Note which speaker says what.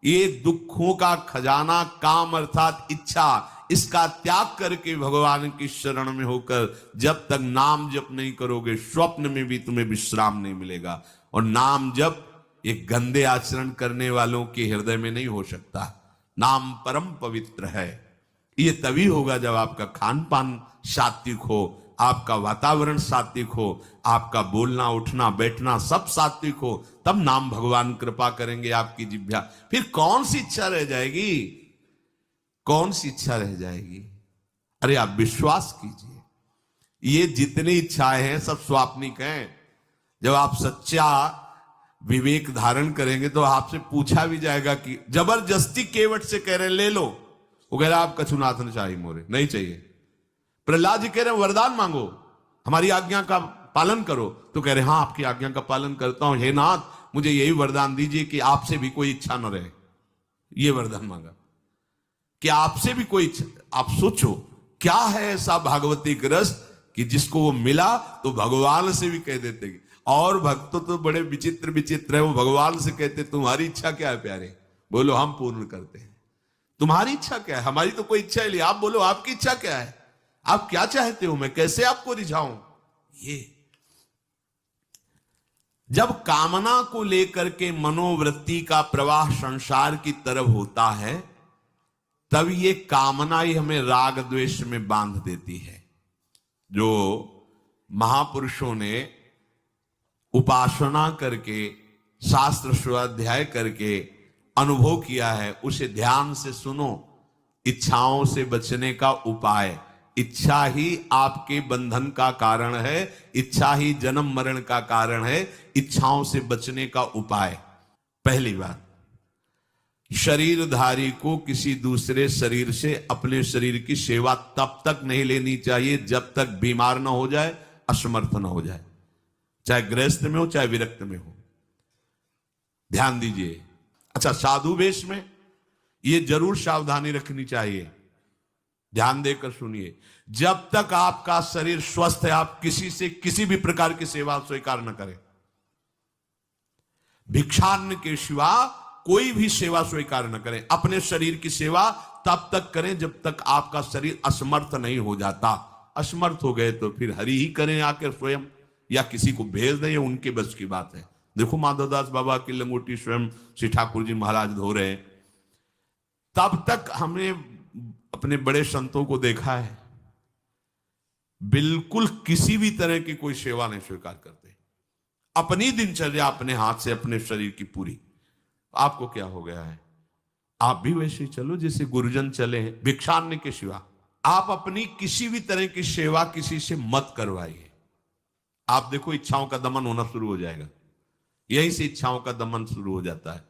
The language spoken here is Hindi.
Speaker 1: ये दुखों का खजाना काम अर्थात इच्छा, इसका त्याग करके भगवान की शरण में होकर जब तक नाम जप नहीं करोगे, स्वप्न में भी तुम्हें विश्राम नहीं मिलेगा। और नाम जप ये गंदे आचरण करने वालों के हृदय में नहीं हो सकता। नाम परम पवित्र है। ये तभी होगा जब आपका खान पान सात्विक हो, आपका वातावरण सात्विक हो, आपका बोलना उठना बैठना सब सात्विक हो, तब नाम भगवान कृपा करेंगे आपकी जिह्वा। फिर कौन सी इच्छा रह जाएगी, कौन सी इच्छा रह जाएगी? अरे आप विश्वास कीजिए, ये जितनी इच्छाएं हैं सब स्वाप्निक हैं। जब आप सच्चा विवेक धारण करेंगे तो आपसे पूछा भी जाएगा कि जबरदस्ती केवट से कह रहे ले लो, वो कह रहे आप कछुनाथ न चाहिए मोरे, नहीं चाहिए। प्रहलाद जी कह रहे वरदान मांगो, हमारी आज्ञा का पालन करो, तो कह रहे हाँ आपकी आज्ञा का पालन करता हूं, हे नाथ मुझे यही वरदान दीजिए कि आपसे भी कोई इच्छा न रहे। ये वरदान मांगा कि आपसे भी कोई इच्छा। आप सोचो क्या है ऐसा भागवती रस कि जिसको वो मिला तो भगवान से भी कह देते। और भक्त तो बड़े विचित्र विचित्र है, वो भगवान से कहते तुम्हारी इच्छा क्या है प्यारे, बोलो हम पूर्ण करते हैं। तुम्हारी इच्छा क्या है, हमारी तो कोई इच्छा ही नहीं, आप बोलो आपकी इच्छा क्या है, आप क्या चाहते हो, मैं कैसे आपको रिझाऊं। ये जब कामना को लेकर के मनोवृत्ति का प्रवाह संसार की तरफ होता है, तब ये कामना ही हमें राग द्वेष में बांध देती है। जो महापुरुषों ने उपासना करके शास्त्र स्वाध्याय करके अनुभव किया है, उसे ध्यान से सुनो। इच्छाओं से बचने का उपाय, इच्छा ही आपके बंधन का कारण है, इच्छा ही जन्म मरण का कारण है। इच्छाओं से बचने का उपाय, पहली बात, शरीरधारी को किसी दूसरे शरीर से अपने शरीर की सेवा तब तक नहीं लेनी चाहिए जब तक बीमार ना हो जाए, असमर्थ ना हो जाए, चाहे गृहस्थ में हो चाहे विरक्त में हो। ध्यान दीजिए। अच्छा, साधु वेश में ये जरूर सावधानी रखनी चाहिए, ध्यान देकर सुनिए। जब तक आपका शरीर स्वस्थ है आप किसी से किसी भी प्रकार की सेवा स्वीकार न करें। भिक्षान्न के सिवा कोई भी सेवा स्वीकार न करें। अपने शरीर की सेवा तब तक करें जब तक आपका शरीर असमर्थ नहीं हो जाता। असमर्थ हो गए तो फिर हरि ही करें आकर स्वयं, या किसी को भेज दें, उनके बस की बात है। देखो माधवदास बाबा की लंगोटी स्वयं श्री ठाकुर जी महाराज धो रहे हैं। तब तक हमने अपने बड़े संतों को देखा है बिल्कुल किसी भी तरह की कोई सेवा नहीं स्वीकार करते। अपनी दिनचर्या अपने हाथ से अपने शरीर की पूरी। आपको क्या हो गया है, आप भी वैसे ही चलो जैसे गुरुजन चले हैं, भिक्षान्न के सिवा आप अपनी किसी भी तरह की सेवा किसी से मत करवाइए। आप देखो इच्छाओं का दमन होना शुरू हो जाएगा, यहीं से इच्छाओं का दमन शुरू हो जाता है।